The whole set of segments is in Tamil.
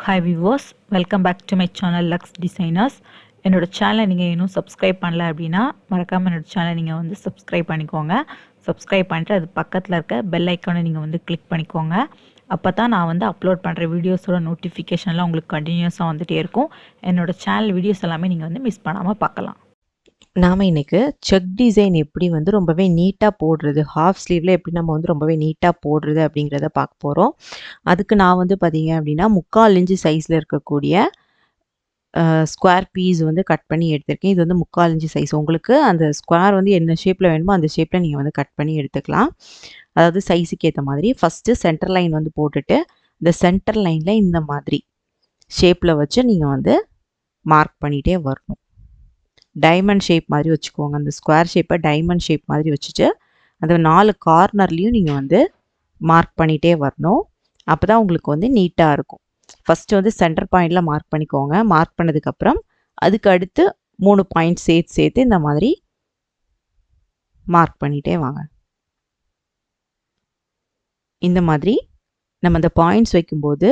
Hi viewers, welcome back to my channel Lux Designers. என்னோட சேனலை நீங்கள் இன்னும் சப்ஸ்கிரைப் பண்ணல அப்படின்னா மறக்காமல் என்னோட சேனலை நீங்கள் வந்து சப்ஸ்கிரைப் பண்ணிக்கோங்க. சப்ஸ்கிரைப் பண்ணிட்டு அது பக்கத்தில் இருக்க பெல் ஐக்கானை நீங்கள் வந்து கிளிக் பண்ணிக்கோங்க. அப்போ தான் நான் வந்து அப்லோட் பண்ணுற வீடியோஸோட நோட்டிஃபிகேஷன்லாம் உங்களுக்கு கண்டினியூஸாக வந்துகிட்டே இருக்கும். என்னோட சேனல் வீடியோஸ் எல்லாமே நீங்கள் வந்து மிஸ் பண்ணாமல் பார்க்கலாம். நாம் இன்றைக்கி செக் டிசைன் எப்படி வந்து ரொம்பவே நீட்டாக போடுறது, ஹாஃப் ஸ்லீவில் எப்படி நம்ம வந்து ரொம்பவே நீட்டாக போடுறது அப்படிங்கிறத பார்க்க போகிறோம். அதுக்கு நான் வந்து பார்த்திங்க அப்படின்னா 3/4 இன்ச்சு சைஸில் இருக்கக்கூடிய ஸ்கொயர் பீஸ் வந்து கட் பண்ணி எடுத்திருக்கேன். இது வந்து 3/4 இன்ச்சு சைஸ். உங்களுக்கு அந்த ஸ்கொயர் வந்து என்ன ஷேப்பில் வேணுமோ அந்த ஷேப்பில் நீங்கள் வந்து கட் பண்ணி எடுத்துக்கலாம். அதாவது சைஸுக்கு ஏற்ற மாதிரி ஃபஸ்ட்டு சென்டர் லைன் வந்து போட்டுட்டு இந்த சென்டர் லைனில் இந்த மாதிரி ஷேப்பில் வச்சு நீங்கள் வந்து மார்க் பண்ணிகிட்டே வரணும். டைமண்ட் ஷேப் மாதிரி வச்சுக்கோங்க. அந்த ஸ்கொயர் ஷேப்பை டைமண்ட் ஷேப் மாதிரி வச்சுட்டு அந்த 4 கார்னர்லேயும் நீங்கள் வந்து மார்க் பண்ணிகிட்டே வரணும். அப்போ தான் உங்களுக்கு வந்து நீட்டாக இருக்கும். ஃபஸ்ட்டு வந்து சென்டர் பாயிண்டில் மார்க் பண்ணிக்கோங்க. மார்க் பண்ணதுக்கப்புறம் அதுக்கு அடுத்து 3 பாயிண்ட் சேர்த்து இந்த மாதிரி மார்க் பண்ணிகிட்டே வாங்க. இந்த மாதிரி நம்ம அந்த பாயிண்ட்ஸ் வைக்கும்போது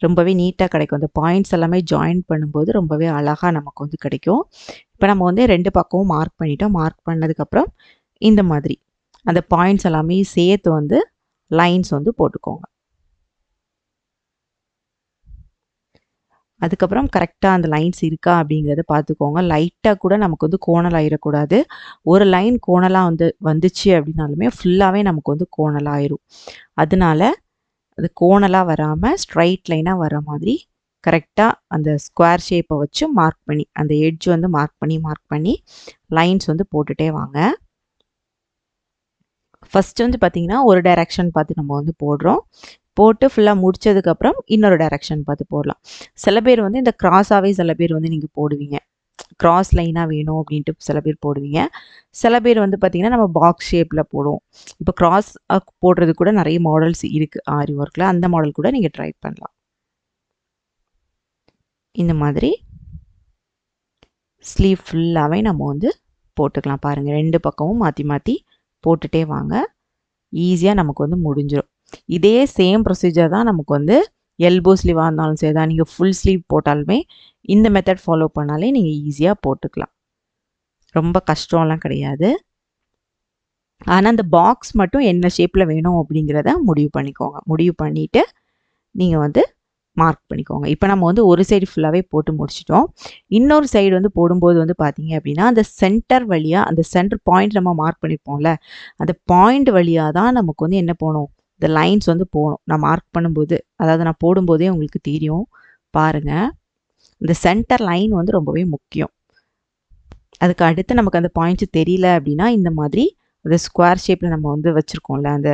ரொம்பவே நீட்டாக கிடைக்கும். அந்த பாயிண்ட்ஸ் எல்லாமே ஜாயின் பண்ணும்போது ரொம்பவே அழகாக நமக்கு வந்து கிடைக்கும். இப்போ நம்ம வந்து 2 பக்கமும் மார்க் பண்ணிட்டோம். மார்க் பண்ணதுக்கப்புறம் இந்த மாதிரி அந்த பாயிண்ட்ஸ் எல்லாமே சேர்த்து வந்து லைன்ஸ் வந்து போட்டுக்கோங்க. அதுக்கப்புறம் கரெக்டாக அந்த லைன்ஸ் இருக்கா அப்படிங்கிறத பார்த்துக்கோங்க. லைட்டாக கூட நமக்கு வந்து கோணல் ஆயிடக்கூடாது. ஒரு லைன் கோணலாக வந்துச்சு அப்படின்னாலுமே ஃபுல்லாகவே நமக்கு வந்து கோணல் ஆயிரும். அதனால அது கோணலாக வராமல் ஸ்ட்ரைட் லைனாக வர மாதிரி கரெக்டாக அந்த ஸ்கொயர் ஷேப்பை வச்சு மார்க் பண்ணி அந்த எட்ஜ் வந்து மார்க் பண்ணி லைன்ஸ் வந்து போட்டுகிட்டே வாங்க. ஃபஸ்ட்டு வந்து பார்த்திங்கன்னா ஒரு டைரெக்ஷன் பார்த்து நம்ம வந்து போடுறோம். போட்டு ஃபுல்லாக முடித்ததுக்கப்புறம் இன்னொரு டைரெக்ஷன் பார்த்து போடலாம். சில பேர் வந்து இந்த கிராஸாகவே சில பேர் வந்து நீங்கள் போடுவீங்க. கிராஸ் லைனாக வேணும் அப்படின்ட்டு சில பேர் போடுவீங்க. சில பேர் வந்து பார்த்திங்கன்னா நம்ம பாக்ஸ் ஷேப்பில் போடுவோம். இப்போ கிராஸ் போடுறது கூட நிறைய மாடல்ஸ் இருக்குது ஆரி ஒர்க்கில். அந்த மாடல் கூட நீங்கள் ட்ரை பண்ணலாம். இந்த மாதிரி ஸ்லீவ் ஃபுல்லாகவே நம்ம வந்து போட்டுக்கலாம். பாருங்கள், 2 பக்கமும் மாற்றி போட்டுகிட்டே வாங்க. ஈஸியாக நமக்கு வந்து முடிஞ்சிடும். இதே சேம் ப்ரொசீஜர் தான் நமக்கு வந்து எல்போ ஸ்லீவாக இருந்தாலும் சரி தான். நீங்கள் ஃபுல் ஸ்லீவ் போட்டாலுமே இந்த மெத்தட் ஃபாலோ பண்ணாலே நீங்கள் ஈஸியாக போட்டுக்கலாம். ரொம்ப கஷ்டம்லாம் கிடையாது. ஆனால் அந்த பாக்ஸ் மட்டும் என்ன ஷேப்பில் வேணும் அப்படிங்கிறத முடிவு பண்ணிக்கோங்க. முடிவு பண்ணிவிட்டு நீங்கள் வந்து மார்க் பண்ணிக்கோங்க. இப்போ நம்ம வந்து ஒரு சைடு ஃபுல்லாகவே போட்டு முடிச்சிட்டோம். இன்னொரு சைடு வந்து போடும்போது வந்து பார்த்தீங்க அப்படின்னா அந்த சென்டர் வழியாக அந்த சென்டர் பாயிண்ட் நம்ம மார்க் பண்ணியிருப்போம்ல, அந்த பாயிண்ட் வழியாக தான் நமக்கு வந்து என்ன போகணும், இந்த லைன்ஸ் வந்து போகணும். நான் மார்க் பண்ணும்போது, அதாவது நான் போடும்போதே உங்களுக்கு தெரியும் பாருங்கள். இந்த சென்டர் லைன் வந்து ரொம்பவே முக்கியம். அதுக்கு அடுத்து நமக்கு அந்த பாயிண்ட்ஸ் தெரியல அப்படின்னா இந்த மாதிரி அந்த ஸ்கொயர் ஷேப்பில் நம்ம வந்து வச்சுருக்கோம்ல அந்த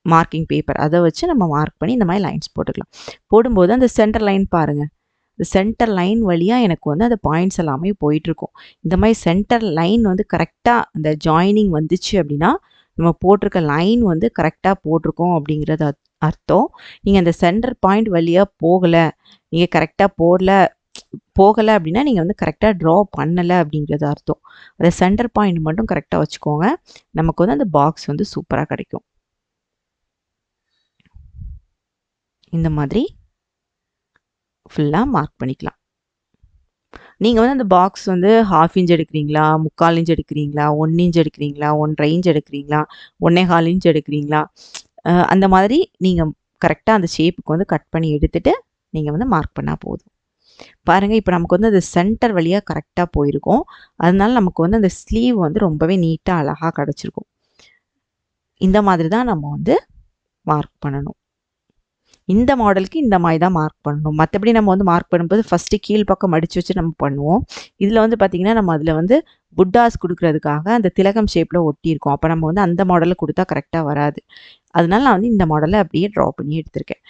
மார்க்கிங் பேப்பர், அதை வச்சு நம்ம மார்க் பண்ணி இந்த மாதிரி லைன்ஸ் போட்டுக்கலாம். போடும்போது அந்த சென்டர் லைன் பாருங்கள். இந்த சென்டர் லைன் வழியாக எனக்கு வந்து அந்த பாயிண்ட்ஸ் எல்லாமே போயிட்டுருக்கும். இந்த மாதிரி சென்டர் லைன் வந்து கரெக்டாக அந்த ஜாயினிங் வந்துச்சு அப்படின்னா நம்ம போட்டிருக்க லைன் வந்து கரெக்டாக போட்டிருக்கோம் அப்படிங்கிறது அர்த்தம். நீங்கள் அந்த சென்டர் பாயிண்ட் வழியாக நீங்கள் கரெக்டாக போகலை அப்படின்னா நீங்கள் வந்து கரெக்டாக ட்ரா பண்ணலை அப்படிங்கிறது அர்த்தம். அந்த சென்டர் பாயிண்ட் மட்டும் கரெக்டாக வச்சுக்கோங்க. நமக்கு வந்து அந்த பாக்ஸ் வந்து சூப்பராக கிடைக்கும். இந்த மாதிரி ஃபுல்லாக மார்க் பண்ணிக்கலாம். நீங்கள் வந்து அந்த பாக்ஸ் வந்து 1/2 இன்ச் எடுக்கிறீங்களா, 3/4 இன்ச் எடுக்கிறீங்களா, 1 இன்ச் எடுக்கிறீங்களா, 1/2 இன்ச் எடுக்கிறீங்களா, 1/4 இன்ச் எடுக்கிறீங்களா, அந்த மாதிரி நீங்கள் கரெக்டாக அந்த ஷேப்புக்கு வந்து கட் பண்ணி எடுத்துகிட்டு நீங்கள் வந்து மார்க் பண்ணால் போதும். பாருங்கள், இப்போ நமக்கு வந்து அந்த சென்டர் வழியாக கரெக்டாக போயிருக்கும். அதனால நமக்கு வந்து அந்த ஸ்லீவ் வந்து ரொம்பவே நீட்டாக அழகாக கிடச்சிருக்கும். இந்த மாதிரி தான் நம்ம வந்து மார்க் பண்ணணும். இந்த மாடலுக்கு இந்த மாதிரி தான் மார்க் பண்ணணும். மற்றபடி நம்ம வந்து மார்க் பண்ணும்போது ஃபஸ்ட்டு கீழ் பக்கம் மடித்து வச்சு நம்ம பண்ணுவோம். இதில் வந்து பார்த்திங்கன்னா நம்ம அதில் வந்து புட்டாஸ் கொடுக்கறதுக்காக அந்த திலகம் ஷேப்பில் ஒட்டியிருக்கோம். அப்போ நம்ம வந்து அந்த மாடலில் கொடுத்தா கரெக்டாக வராது. அதனால நான் வந்து இந்த மாடலை அப்படியே ட்ரா பண்ணி எடுத்திருக்கேன்.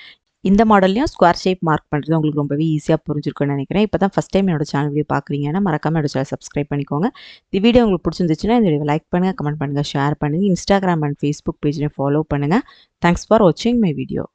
இந்த மாடல்லையும் ஸ்கொயர் ஷேப் மார்க் பண்ணுறது உங்களுக்கு ரொம்பவே ஈஸியாக புரிஞ்சிருக்குன்னு நினைக்கிறேன். இப்போ தான் ஃபஸ்ட் டைம் என்னோட சேனல் வீடியோ பார்க்குறீங்கன்னா மறக்காமல் என்னோட சேனல் சப்ஸ்கிரைப் பண்ணிக்கோங்க. இந்த வீடியோ உங்களுக்கு பிடிச்சிருந்துச்சுன்னா இந்த வீடியோ லைக் பண்ணுங்கள், கமெண்ட் பண்ணுங்கள், ஷேர் பண்ணுங்கள். இன்ஸ்டாகிராம் அண்ட் ஃபேஸ்புக் பேஜ்லையும் ஃபாலோ பண்ணுங்கள். தேங்க்ஸ் ஃபார் வாட்சிங் மை வீடியோ.